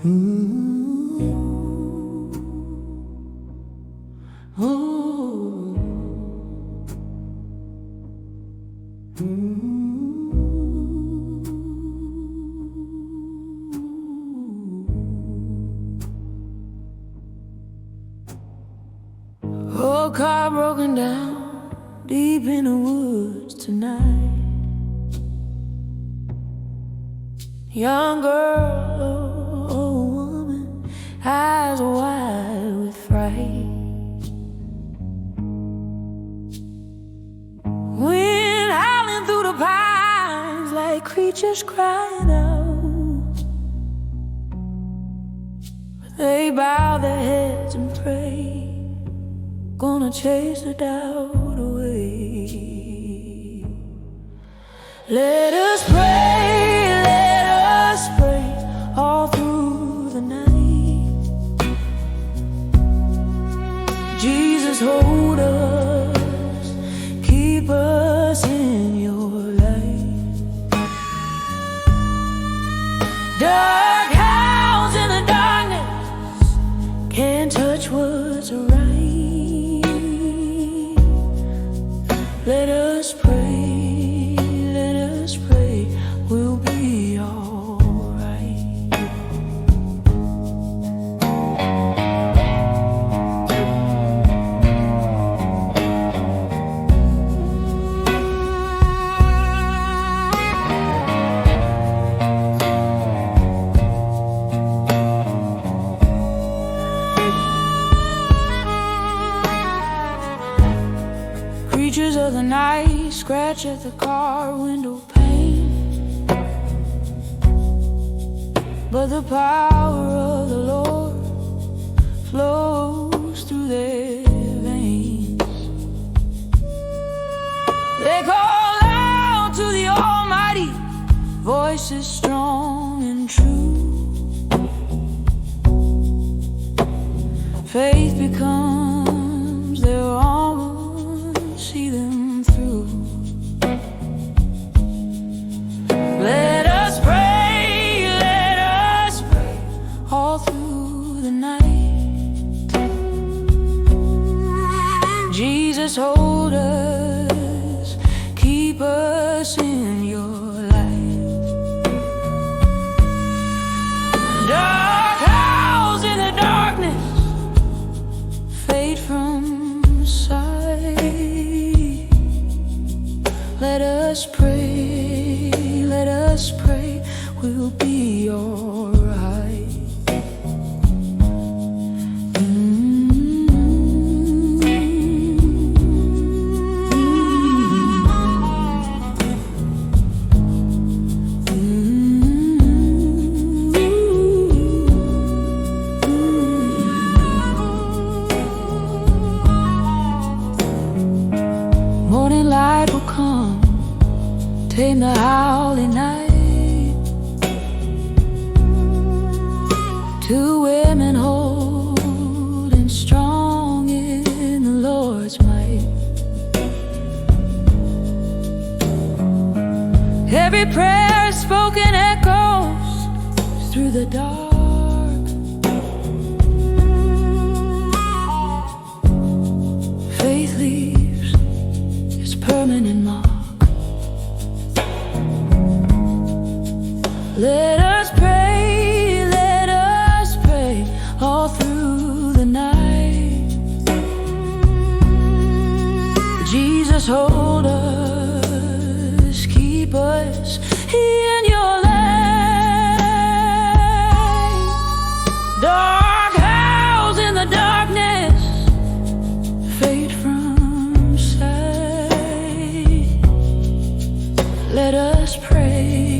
Old car broken down deep in the woods tonight. Young girl, old woman, eyes wide with fright. Wind howling through the pines like creatures crying out. But they bow their heads and pray, gonna chase the doubt away. Let us pray all through the night. Jesus, hold us, keep us in your light. Dark howls in the darkness can't touch what's right. Let us pray, we'll be alright. Creatures of the night scratch at the car window pane, but the power of the Lord flows through their veins. They call out to the Almighty, voices strong and true. Faith becomes their armor, see them through. Let us pray all through the night. Jesus, hold us, keep us in your light. Dark howls in the darkness fade from sight. Let us pray, we'll be alright. Morning light will come, tame the howling night. Two women holding strong in the Lord's might. Every prayer spoken echoes through the dark. Faith leaves its permanent mark. Let us pray all through the night. Jesus, hold us, keep us in your light. Dark howls in the darkness fade from sight. Let us pray.